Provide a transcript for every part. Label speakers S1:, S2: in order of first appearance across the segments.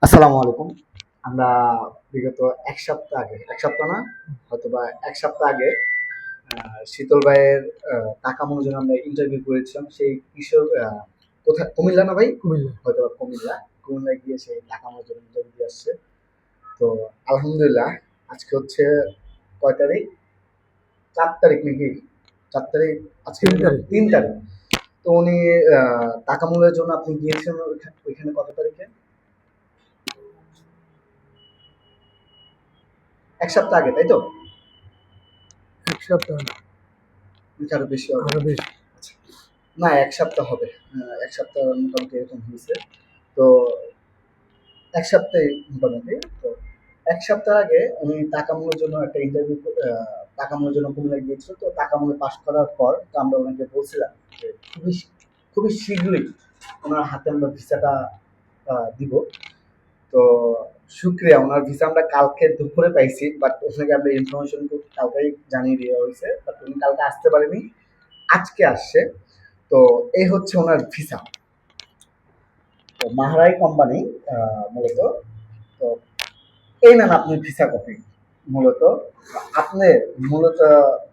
S1: আসসালামু আলাইকুম। আমরা বিগত ১ সপ্তাহ আগে, ১ সপ্তাহ না হয়তোবা ১ সপ্তাহ আগে শীতল ভাইয়ের টাকা মনোর জন্য আমরা ইন্টারভিউ করেছিলাম। সেই কিশোর কোথায় কুমিল্লা না ভাই?
S2: কুমিল্লা।
S1: হয়তোবা কুমিল্লা। কুমিল্লায় গিয়ে সে টাকা মনোর জন্য ইন্টারভিউ দিয়ে আসছে। তো আলহামদুলিল্লাহ আজকে হচ্ছে কয় তারিখ? ৪ তারিখ নাকি? ৪ তারিখ আজকে
S2: ৩ তারিখ।
S1: ৩ তারিখ। তো উনি টাকা মূল্যের জন্য আপনি গিয়েছিলেন ওইখানে কত তারিখে? ১ সপ্তাহ আগে, তাই তো?
S2: ১ সপ্তাহ না,
S1: নাকি আরো বেশি হবে?
S2: আরো বেশি।
S1: আচ্ছা। না ১ সপ্তাহ হবে। ১ সপ্তাহ মোটামুটি এরকম হইছে। তো ১ সপ্তাহে মোটামুটি। তো ১ সপ্তাহ আগে উনি টাকামুলের জন্য একটা ইন্টারভিউ টাকামুলের জন্য কুমিল্লায় গিয়েছিল। তো টাকামুলে পাস করার পর তো আমরা ওনাকে বলছিলাম যে খুবই শীঘ্রই উনার হাতে আমরা ভিসাটা দিব। তো শুকরিয়া উনার ভিসা আমরা কালকে দুপুরে পাইছি। বাট ওনাকে আমরা ইনফরমেশন কালকেই জানিয়ে দেওয়া হয়েছে। বাট উনি কালকে আসতে পারেনি। আজকে আসছে। তো এই হচ্ছে ওনার ভিসা। তো মাহরাই কোম্পানি মূলত। তো এই নেন আপনি ভিসা কপি। মূলত আপনি মূলত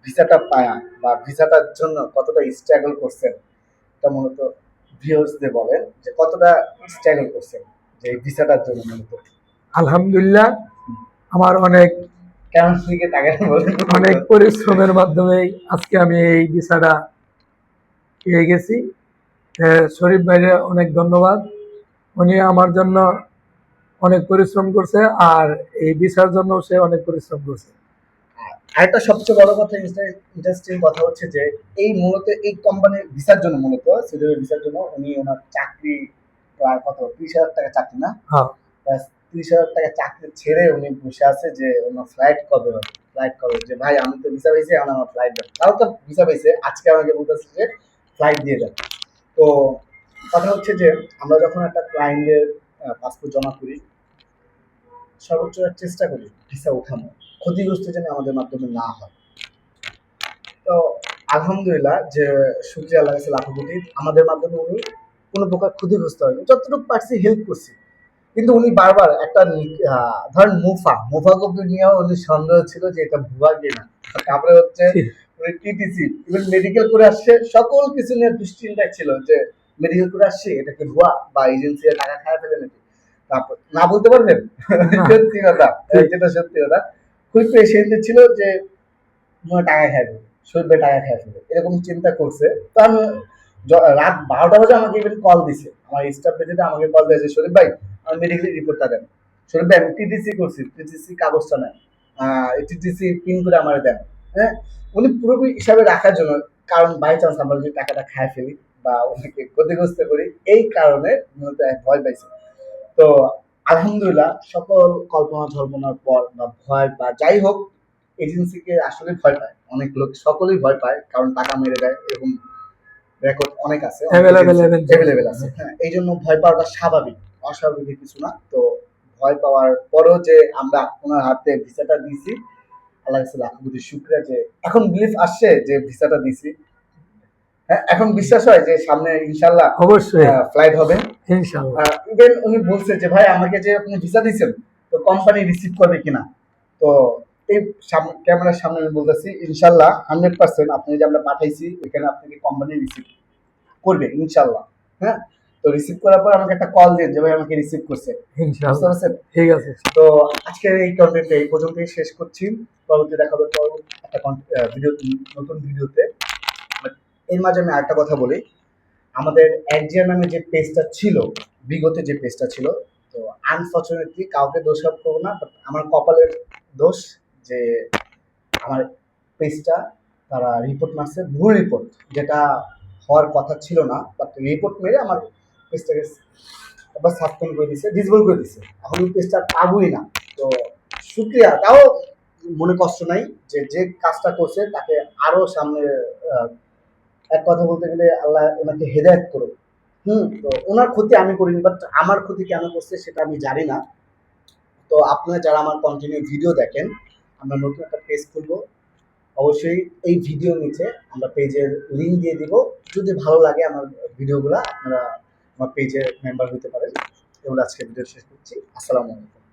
S1: ভিসাটা পায়া বা ভিসাটার জন্য কতটা স্ট্রাগল করছেন এটা মূলত ভিউয়ার্সদের বলেন যে কতটা স্ট্রাগল করছেন যে এই ভিসাটার জন্য মূলত।
S2: আলহামদুলিল্লাহ, আমার অনেক
S1: কেমন দিকে তাকান বলেন
S2: অনেক পরিশ্রমের মাধ্যমেই আজকে আমি এই ভিসাটা পেয়ে গেছি। শরীফ ভাইরে অনেক ধন্যবাদ। উনি আমার জন্য অনেক পরিশ্রম করছে, আর এই ভিসার জন্য সে অনেক পরিশ্রম করছে।
S1: আরেকটা সবচেয়ে বড় কথা ইন্টারেস্টিং কথা হচ্ছে যে এই মূলত এই কোম্পানির ভিসার জন্য মূলত সুইডেনের ভিসার জন্য উনি ওনার চাকরি প্রায় কত ৩০,০০০ টাকা চাকরি না?
S2: হ্যাঁ,
S1: ৩০,০০০ টাকা চাকরি ছেড়ে উনি বসে আছে যে ওনার ফ্লাইট কবে হবে, ফ্লাইট কবে, যে ভাই আমি তো ভিসা পেয়েছি এখন আমার ফ্লাইট দেন। তাও তো ভিসা পেয়েছে, আজকে আমাকে বলতেছে যে ফ্লাইট দিয়ে দেন। তো কথা হচ্ছে যে আমরা যখন একটা ক্লায়েন্টের পাসপোর্ট জমা করি সর্বোচ্চ চেষ্টা করি ভিসা উঠানো, ক্ষতিগ্রস্ত যেন আমাদের মাধ্যমে না হয়। তো আলহামদুলিল্লাহ যে শুকরিয়া আল্লাহ কাছে লাখো কোটি, আমাদের মাধ্যমে উনি কোনো প্রকার ক্ষতিগ্রস্ত হয়নি, যতটুকু পারছি হেল্প করছি। কিন্তু উনি বারবার একটা ধরেন মুফা কপি নিয়েও উনি সন্দেহ ছিল যে এটা ভুয়া কিনা। তারপরে হচ্ছে উনি টিটিসি ইভেন মেডিকেল করে আসছে, সকল কিছু নিয়ে দুশ্চিন্তা ছিল যে মেডিকেল করে আসছে এটা কি ভুয়া বা এজেন্সি টাকা খায় ফেলে নাকি। তারপর না বলতে পারবেন সত্যি কথা, যেটা সত্যি কথা, খুব পেশেন্ট ছিল যে টাকা খায় ফেলবে, শরীর টাকা খায় ফেলবে এরকম চিন্তা করছে। তো আমি রাত ১২টা বাজে আমাকে ইভেন কল দিছে, আমার স্টাফ পেজে আমাকে কল দিয়েছে, শরীফ ভাই আমার মেডিকেল রিপোর্টটা দেন। শরীফ ভাই আমি টিটিসি করছি, টিটিসি কাগজটা নেন, টিটিসি পিন করে আমার দেন। হ্যাঁ, উনি পুরোপুরি হিসাবে রাখার জন্য, কারণ বাই চান্স আমরা যদি টাকাটা খায় ফেলি বা ওনাকে ক্ষতিগ্রস্ত করি এই কারণে মূলত এক ভয় পাইছে। তো আলহামদুলিল্লাহ সকল কল্পনা জল্পনার পর বা ভয় বা যাই হোক, এজেন্সিকে আসলে ভয় পায় অনেক লোক, সকলেই ভয় পায় কারণ টাকা মেরে দেয় এরকম রেকর্ড অনেক আছে, অ্যাভেলেবেল আছে। হ্যাঁ, এই জন্য ভয় পাওয়াটা স্বাভাবিক, অস্বাভাবিক কিছু না। তো ভয় পাওয়ার পরেও যে আমরা ওনার হাতে ভিসাটা দিয়েছি, আল্লাহ কাছে লাখ কোটি শুকরিয়া যে এখন বিলিফ আসছে যে ভিসাটা দিছি। হ্যাঁ, এখন বিশ্বাস হয় যে সামনে ইনশাল্লাহ
S2: অবশ্যই
S1: ফ্লাইট হবে
S2: ইনশাআল্লাহ।
S1: ইভেন উনি বলছে যে ভাই আমাকে যে আপনি ভিসা দিচ্ছেন তো কোম্পানি রিসিভ করবে কিনা। তো এই ক্যামেরার সামনে আমি বলতেছি ইনশাল্লাহ 100% আপনি যে আমরা পাঠাইছি ওইখানে আপনাকে কোম্পানি রিসিভ করবে ইনশাল্লাহ। হ্যাঁ, তো রিসিভ করার পর আমাকে একটা কল দিন যে ভাই আমাকে রিসিভ করছে, বুঝতে পারছেন?
S2: ঠিক আছে।
S1: তো আজকের এই কন্টেন্টটা এই পর্যন্তই শেষ করছি। পরবর্তী দেখা হবে একটা ভিডিও, নতুন ভিডিওতে। এর মাঝে আমি আরেকটা কথা বলি, আমাদের একজিয়া নামে যে পেজটা ছিল, বিগত যে পেজটা ছিল, তো আনফর্চুনেটলি কাউকে দোষারোপ করবো না, বাট আমার কপালের দোষ যে আমার পেজটা তারা রিপোর্ট মারছে, ভুল রিপোর্ট, যেটা হওয়ার কথা ছিল না, বাট রিপোর্ট মেরে আমার পেজটাকে একবার সাসপেন্ড করে দিছে, ডিসেবল করে দিছে। এখন ওই পেজটা পাবোই না। তো শুক্রিয়া, তাও মনে কষ্ট নাই যে যে কাজটা করছে তাকে আরো সামনে এক কথা বলতে গেলে আল্লাহ ওনাকে হেদায়েত করুক। তো ওনার ক্ষতি আমি করিনি, বাট আমার ক্ষতি কেন করছে সেটা আমি জানি না। তো আপনারা যারা আমার কন্টিনিউ ভিডিও দেখেন, আমরা নতুন একটা পেজ খুলবো, অবশ্যই এই ভিডিও নিচে আমরা পেজের লিঙ্ক দিয়ে দিব। যদি ভালো লাগে আমার ভিডিওগুলো আপনারা আমার পেজের মেম্বার হতে পারেন। এগুলো আজকে ভিডিও শেষ করছি। আসসালামু আলাইকুম।